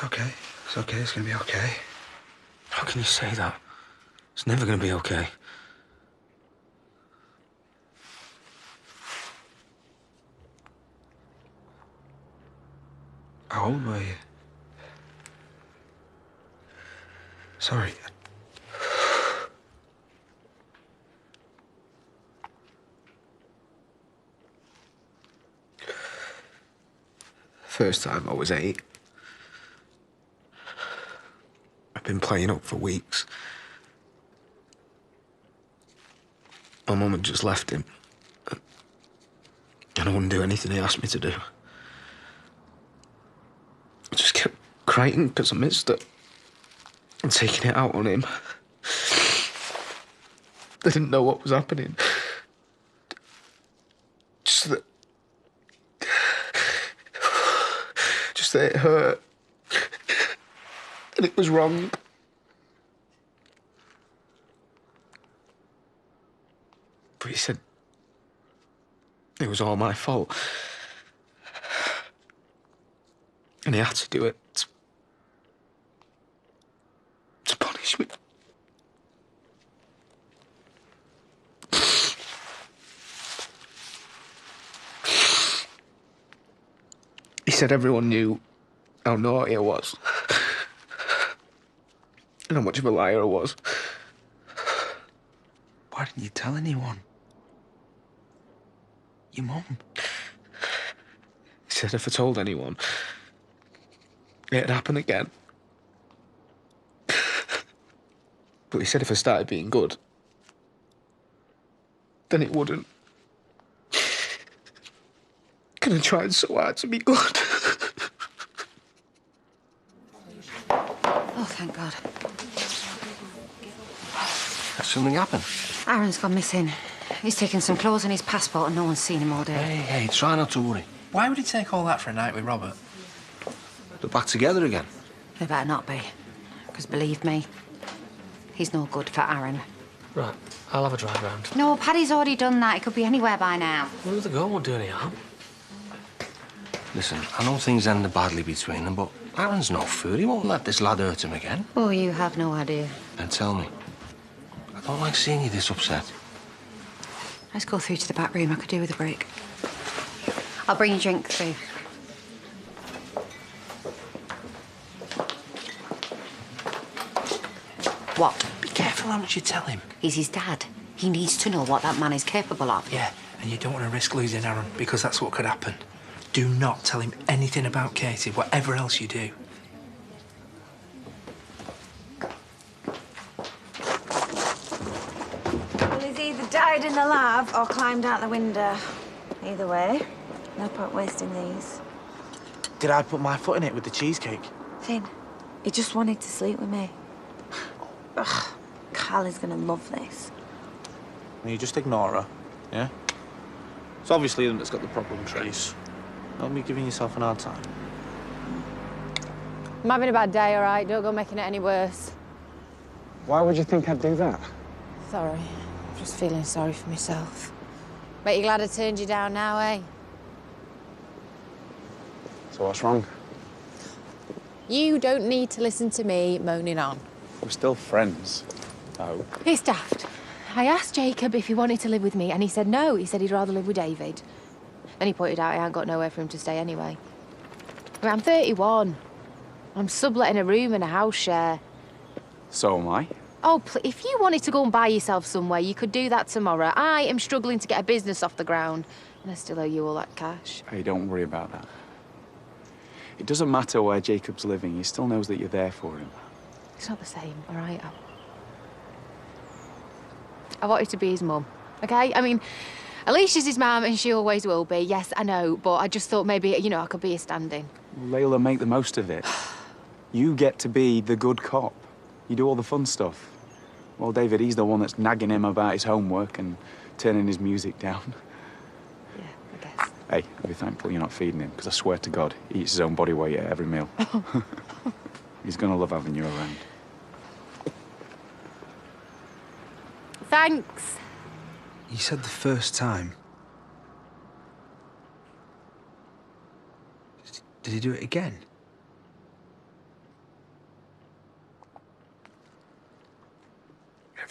It's okay. It's okay. It's gonna be okay. How can you say that? It's never gonna be okay. How old were you? Sorry. First time I was 8. I've been playing up for weeks. My mum had just left him. And I wouldn't do anything he asked me to do. I just kept crying because I missed it. And taking it out on him. I didn't know what was happening. Just that it hurt. And it was wrong. But he said it was all my fault. And he had to do it to punish me. He said everyone knew how naughty I was. And how much of a liar I was. Why didn't you tell anyone? Your mum. He said if I told anyone, it'd happen again. But he said if I started being good, then it wouldn't. Because I tried so hard to be good. Oh, thank God. Has something happened? Aaron's gone missing. He's taken some clothes and his passport and no one's seen him all day. Hey, try not to worry. Why would he take all that for a night with Robert? They're back together again. They better not be. Because believe me, he's no good for Aaron. Right, I'll have a drive round. No, Paddy's already done that. He could be anywhere by now. Well, the girl won't do any harm. Listen, I know things ended badly between them, but Aaron's no fool. He won't let this lad hurt him again. Oh, you have no idea. Then tell me. I don't like seeing you this upset. Let's go through to the back room. I could do with a break. I'll bring you a drink through. What? Be careful how much you tell him. He's his dad. He needs to know what that man is capable of. Yeah, and you don't want to risk losing Aaron, because that's what could happen. Do not tell him anything about Katie, whatever else you do. Well, he's either died in the lab or climbed out the window. Either way, no point wasting these. Did I put my foot in it with the cheesecake? Finn, he just wanted to sleep with me. Ugh, Carl is gonna love this. Well, you just ignore her, yeah? It's obviously him that's got the problem, Trace. Don't be giving yourself an hard time. I'm having a bad day, all right? Don't go making it any worse. Why would you think I'd do that? Sorry. I'm just feeling sorry for myself. Bet you're glad I turned you down now, eh? So what's wrong? You don't need to listen to me moaning on. We're still friends. Oh. It's daft. I asked Jacob if he wanted to live with me, and he said no. He said he'd rather live with David. Then he pointed out I ain't got nowhere for him to stay anyway. I mean, I'm 31. I'm subletting a room and a house share. So am I. Oh, if you wanted to go and buy yourself somewhere, you could do that tomorrow. I am struggling to get a business off the ground, and I still owe you all that cash. Hey, don't worry about that. It doesn't matter where Jacob's living. He still knows that you're there for him. It's not the same, all right? I wanted to be his mum, OK? I mean, Alicia's his mum and she always will be. Yes, I know, but I just thought maybe, you know, I could be a stand-in. Layla, make the most of it. You get to be the good cop. You do all the fun stuff. Well, David, he's the one that's nagging him about his homework and turning his music down. Yeah, I guess. Hey, be thankful you're not feeding him, because I swear to God, he eats his own body weight at every meal. He's gonna love having you around. Thanks. You said the first time. Did he do it again?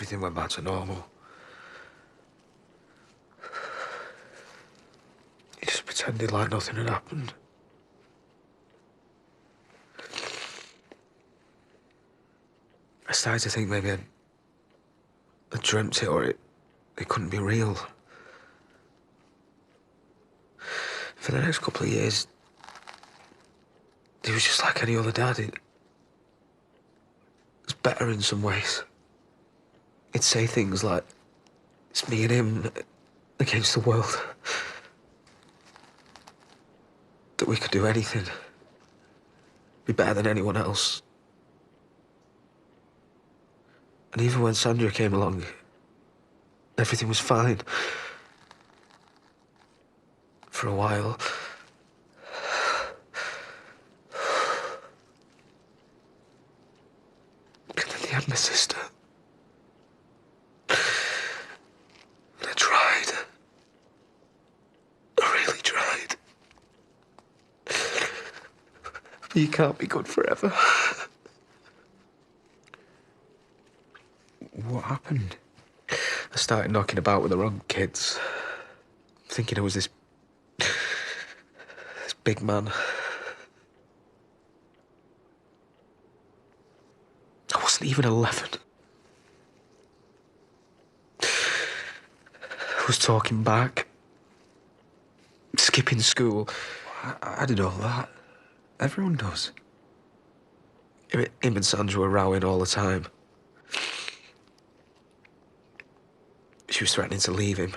everything went back to normal. He just pretended like nothing had happened. I started to think maybe I dreamt it, or it couldn't be real. For the next couple of years, he was just like any other dad. It was better in some ways. He'd say things like, it's me and him against the world. That we could do anything. Be better than anyone else. And even when Sandra came along, everything was fine. For a while. And then he had my sister. And I tried. I really tried. But you can't be good forever. What happened? I started knocking about with the wrong kids. Thinking I was this big man. I wasn't even 11. I was talking back. Skipping school. I did all that. Everyone does. Him and Sandra were rowing all the time. She was threatening to leave him.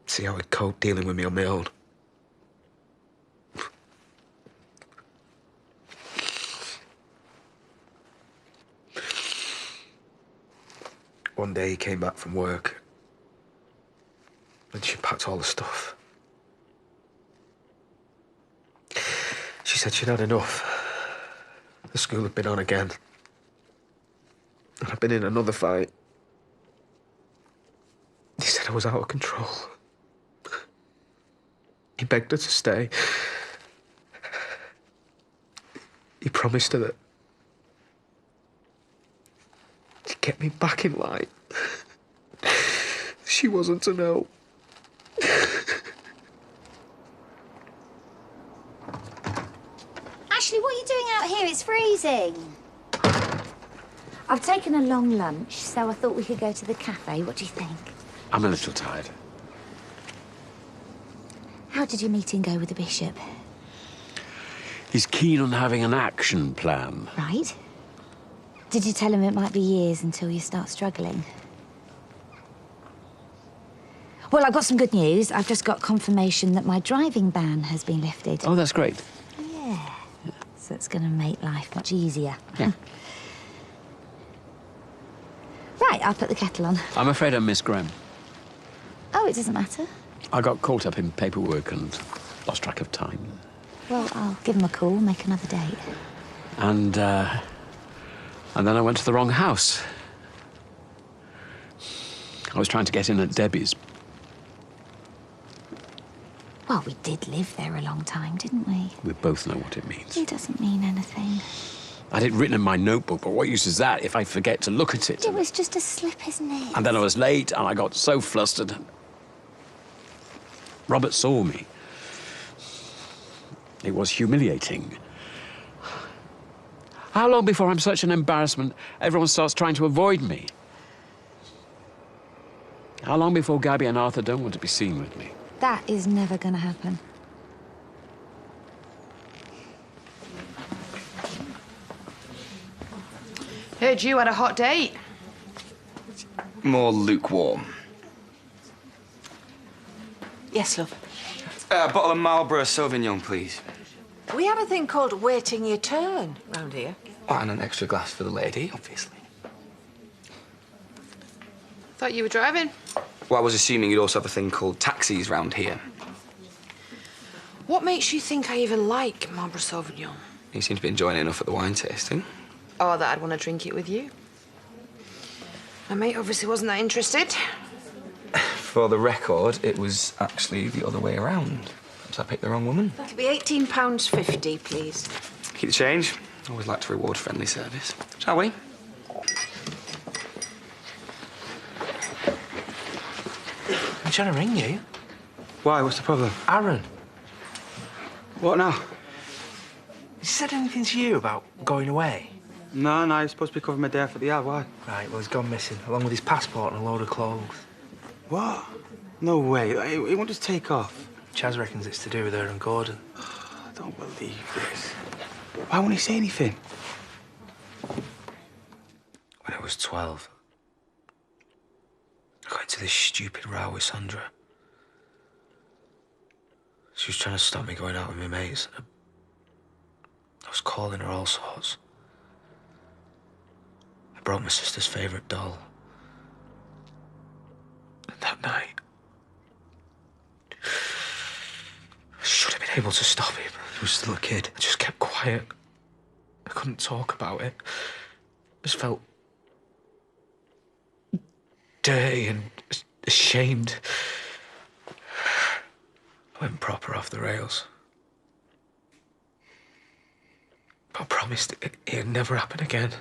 See how I'd cope dealing with me on my own. One day he came back from work and she packed all the stuff. She said she'd had enough. The school had been on again. And I'd been in another fight. He said I was out of control. He begged her to stay. He promised her that he'd get me back in line. She wasn't to know. Ashley, what are you doing out here? It's freezing. I've taken a long lunch, so I thought we could go to the cafe. What do you think? I'm a little tired. How did your meeting go with the bishop? He's keen on having an action plan. Right. Did you tell him it might be years until you start struggling? Well, I've got some good news. I've just got confirmation that my driving ban has been lifted. Oh, that's great. Yeah. So it's going to make life much easier. Yeah. Right, I'll put the kettle on. I'm afraid I missed Graham. Oh, it doesn't matter. I got caught up in paperwork and lost track of time. Well, I'll give him a call, make another date. And then I went to the wrong house. I was trying to get in at Debbie's. Well, we did live there a long time, didn't we? We both know what it means. It doesn't mean anything. I had it written in my notebook, but what use is that if I forget to look at it? It was just a slip, isn't it? And then I was late, and I got so flustered. Robert saw me. It was humiliating. How long before I'm such an embarrassment, everyone starts trying to avoid me? How long before Gabby and Arthur don't want to be seen with me? That is never going to happen. Heard you had a hot date. More lukewarm. Yes, love. A bottle of Marlborough Sauvignon, please. We have a thing called waiting your turn round here. Oh, and an extra glass for the lady, obviously. Thought you were driving. Well, I was assuming you'd also have a thing called taxis round here. What makes you think I even like Marlborough Sauvignon? You seem to be enjoying it enough at the wine tasting. Or that I'd want to drink it with you. My mate obviously wasn't that interested. For the record, it was actually the other way around. So I picked the wrong woman. That'll be £18.50, please. Keep the change. Always like to reward friendly service. Shall we? I'm trying to ring you. Why? What's the problem? Aaron. What now? Has he said anything to you about going away? No, he's supposed to be covering my day for the yard. Why? Right, well, he's gone missing, along with his passport and a load of clothes. What? No way. He won't just take off. Chaz reckons it's to do with her and Gordon. I don't believe this. Why won't he say anything? When I was 12, I got into this stupid row with Sandra. She was trying to stop me going out with my mates. I was calling her all sorts. I broke my sister's favourite doll. And that night, I should have been able to stop him. He was still a kid. I just kept quiet. I couldn't talk about it. I just felt dirty and ashamed. I went proper off the rails. But I promised it'd never happen again.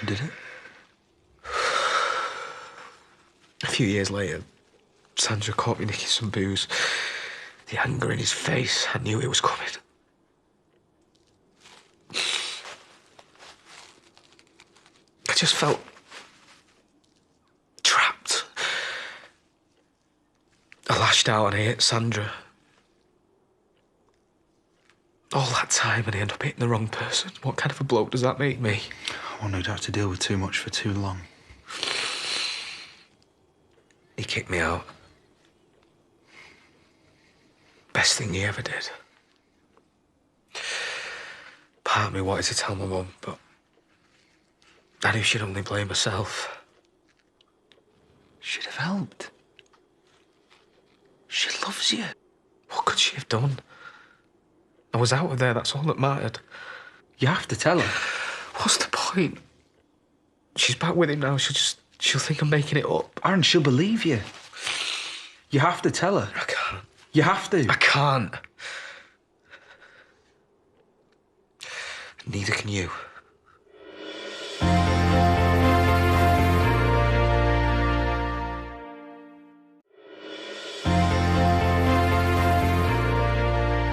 Did it? A few years later, Sandra caught me nicking some booze. The anger in his face, I knew it was coming. I just felt trapped. I lashed out and I hit Sandra. All that time and I end up hitting the wrong person. What kind of a bloke does that make me? One who'd have to deal with too much for too long. He kicked me out. Best thing he ever did. Part of me wanted to tell my mum, but I knew she'd only blame herself. She'd have helped. She loves you. What could she have done? I was out of there, that's all that mattered. You have to tell her. What's the point? She's back with him now, she'll think I'm making it up. Aaron, she'll believe you. You have to tell her. I can't. You have to. I can't. Neither can you.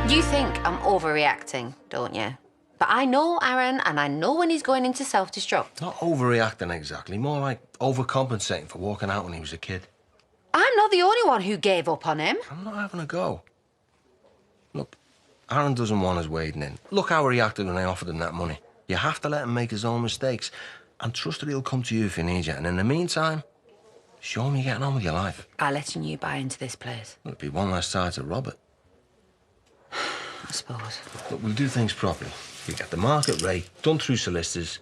You think I'm overreacting, don't you? But I know Aaron, and I know when he's going into self-destruct. Not overreacting exactly, more like overcompensating for walking out when he was a kid. I'm not the only one who gave up on him. I'm not having a go. Look, Aaron doesn't want us wading in. Look how he reacted when I offered him that money. You have to let him make his own mistakes and trust that he'll come to you if he needs you. And in the meantime, show him you're getting on with your life. By letting you buy into this place. It'll be one less side to Robert. I suppose. Look, we'll do things properly. We get the market rate, done through solicitors.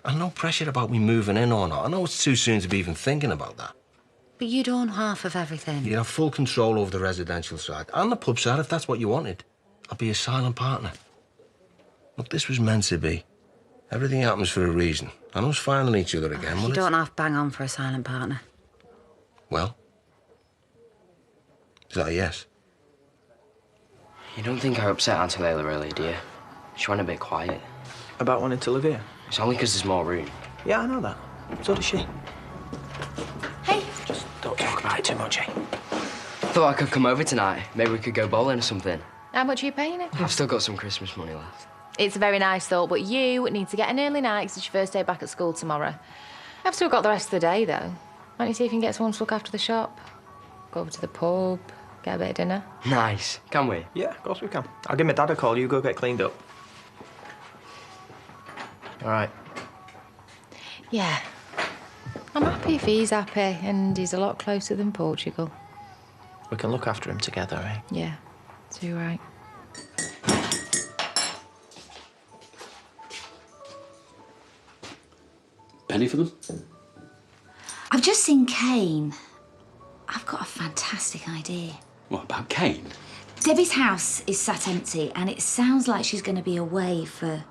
And no pressure about me moving in or not. I know it's too soon to be even thinking about that. But you'd own half of everything. You'd have full control over the residential side and the pub side if that's what you wanted. I'd be a silent partner. Look, this was meant to be. Everything happens for a reason. And us finding each other again, You don't have bang on for a silent partner. Well, is that a yes? You don't think I upset Auntie Layla earlier, do you? She went a bit quiet. About wanting to live here? It's only because there's more room. Yeah, I know that. So does she. Hey. Just don't talk about it too much, eh? Thought I could come over tonight. Maybe we could go bowling or something. How much are you paying it? I've still got some Christmas money left. It's a very nice thought, but you need to get an early night 'cause it's your first day back at school tomorrow. I've still got the rest of the day, though. Why don't you see if you can get someone to look after the shop? Go over to the pub, get a bit of dinner. Nice. Can we? Yeah, of course we can. I'll give my dad a call. You go get cleaned up. All right. Yeah. I'm happy if he's happy, and he's a lot closer than Portugal. We can look after him together, eh? Yeah, too right. Penny for them? I've just seen Kane. I've got a fantastic idea. What, about Kane? Debbie's house is sat empty, and it sounds like she's going to be away for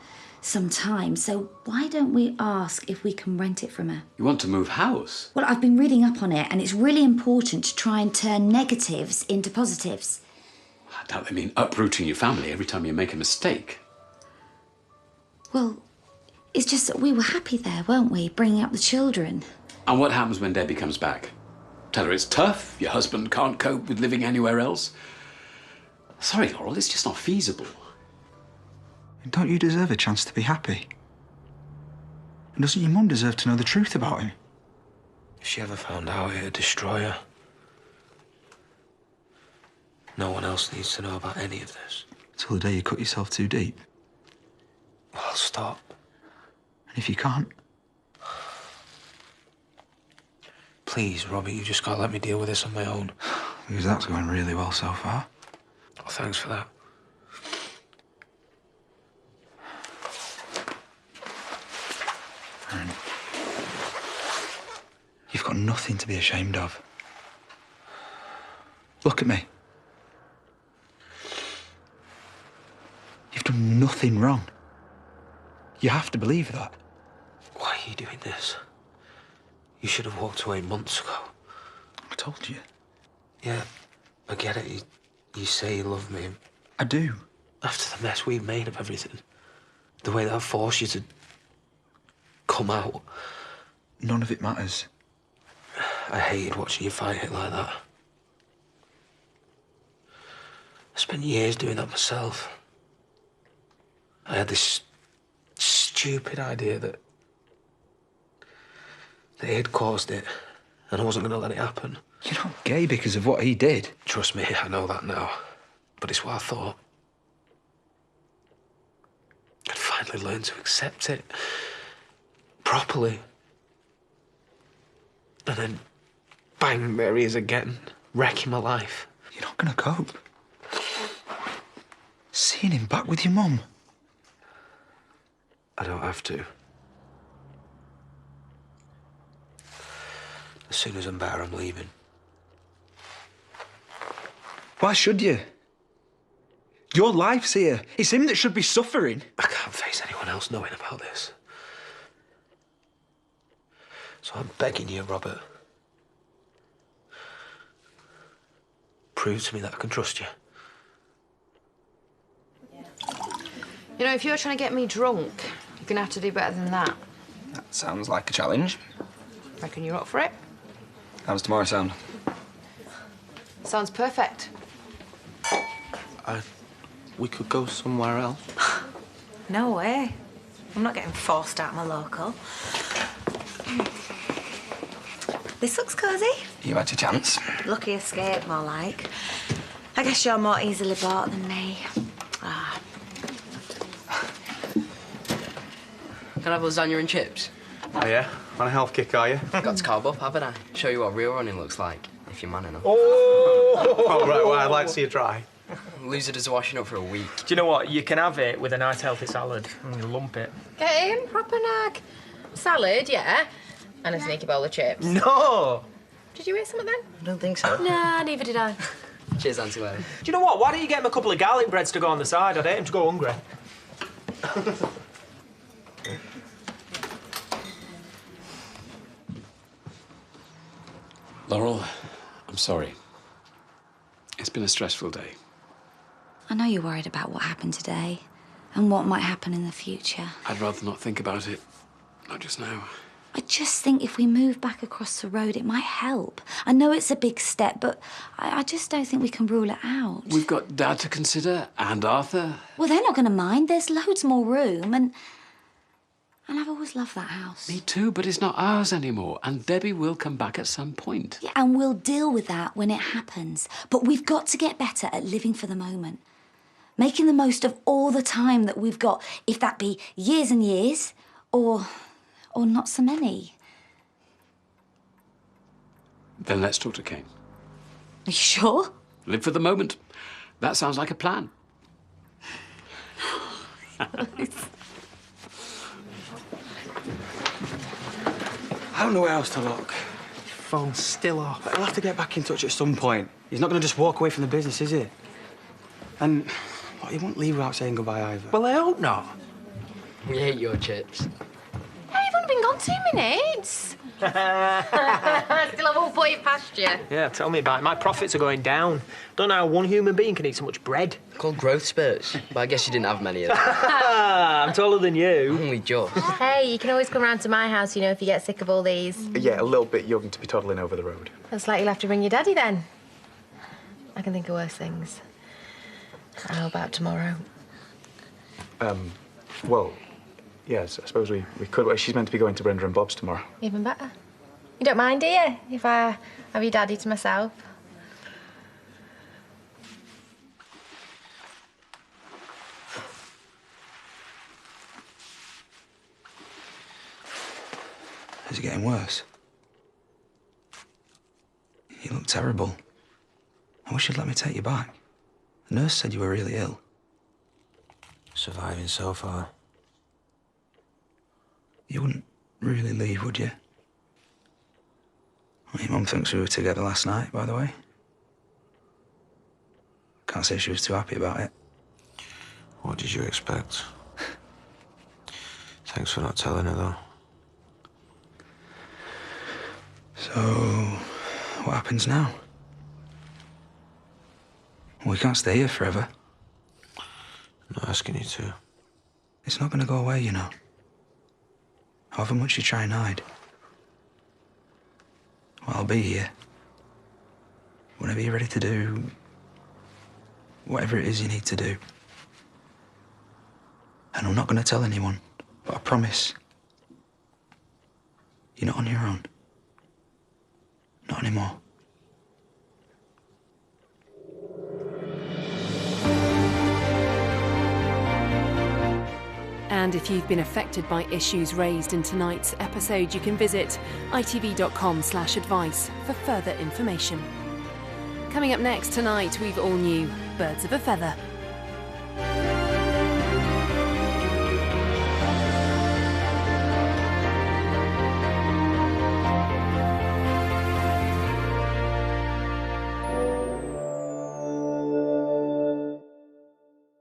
some time. So why don't we ask if we can rent it from her? You want to move house? Well, I've been reading up on it, and it's really important to try and turn negatives into positives. I doubt they mean uprooting your family every time you make a mistake. Well, it's just that we were happy there, weren't we, bringing up the children? And what happens when Debbie comes back? Tell her it's tough, your husband can't cope with living anywhere else. Sorry, Laurel, it's just not feasible. Don't you deserve a chance to be happy? And doesn't your mum deserve to know the truth about him? If she ever found out, it'd destroy her. No one else needs to know about any of this. Till the day you cut yourself too deep. Well, I'll stop. And if you can't? Please, Robbie, you just gotta let me deal with this on my own. Because that's going really well so far. Well, thanks for that. Aaron, you've got nothing to be ashamed of. Look at me. You've done nothing wrong. You have to believe that. Why are you doing this? You should have walked away months ago. I told you. Yeah, I get it. You say you love me. I do. After the mess we've made of everything, the way that I forced you to come out. None of it matters. I hated watching you fight it like that. I spent years doing that myself. I had this stupid idea that he had caused it, and I wasn't going to let it happen. You're not gay because of what he did. Trust me, I know that now. But it's what I thought. I'd finally learned to accept it properly. And then, bang, there he is again, wrecking my life. You're not going to cope. Seeing him back with your mum. I don't have to. As soon as I'm better, I'm leaving. Why should you? Your life's here. It's him that should be suffering. I can't face anyone else knowing about this. So I'm begging you, Robert. Prove to me that I can trust you. You know, if you're trying to get me drunk, you're gonna have to do better than that. That sounds like a challenge. Reckon you're up for it? How's tomorrow sound? Sounds perfect. We could go somewhere else. No way. I'm not getting forced out my local. This looks cosy. You had your chance. Lucky escape, more like. I guess you're more easily bought than me. Ah. Can I have lasagna and chips? Oh, yeah? On a health kick, are you? Got to carb up, haven't I? Show you what real running looks like, if you're man enough. Oh, right, well, I'd like to see you try. Loser does washing up for a week. Do you know what? You can have it with a nice healthy salad and you lump it. Get in, proper nag. Salad, yeah. And a sneaky bowl of chips. No! Did you eat some of them? I don't think so. Nah, neither did I. Cheers, Auntie Larry. Do you know what? Why don't you get him a couple of garlic breads to go on the side? I'd hate him to go hungry. Laurel, I'm sorry. It's been a stressful day. I know you're worried about what happened today and what might happen in the future. I'd rather not think about it. Not just now. I just think if we move back across the road, it might help. I know it's a big step, but I just don't think we can rule it out. We've got Dad to consider, and Arthur. Well, they're not going to mind. There's loads more room, and I've always loved that house. Me too, but it's not ours anymore, and Debbie will come back at some point. Yeah, and we'll deal with that when it happens. But we've got to get better at living for the moment. Making the most of all the time that we've got, if that be years and years, or not so many. Then let's talk to Kane. Are you sure? Live for the moment. That sounds like a plan. I don't know where else to look. Phone's still off. But he'll have to get back in touch at some point. He's not going to just walk away from the business, is he? And he won't leave without saying goodbye either. Well, I hope not. We hate your chips. Hey, you've only been gone 2 minutes. Still, I won't put it past you. Yeah, tell me about it. My profits are going down. Don't know how one human being can eat so much bread. Called growth spurts. But I guess you didn't have many of them. I'm taller than you. Only just. Hey, you can always come round to my house, you know, if you get sick of all these. Yeah, a little bit young to be toddling over the road. Looks like you'll have to bring your daddy then. I can think of worse things. How about tomorrow? Well, yes, I suppose we could. Well, she's meant to be going to Brenda and Bob's tomorrow. Even better. You don't mind, do you, if I have your daddy to myself? Is it getting worse? You look terrible. I wish you'd let me take you back. The nurse said you were really ill. Surviving so far. You wouldn't really leave, would you? Well, your mum thinks we were together last night, by the way. Can't say she was too happy about it. What did you expect? Thanks for not telling her, though. So, what happens now? We can't stay here forever. I'm not asking you to. It's not going to go away, you know. However much you try and hide. Well, I'll be here. Whenever you're ready to do whatever it is you need to do. And I'm not going to tell anyone, but I promise. You're not on your own. Not anymore. And if you've been affected by issues raised in tonight's episode, you can visit itv.com/advice for further information. Coming up next tonight, we've all new Birds of a Feather.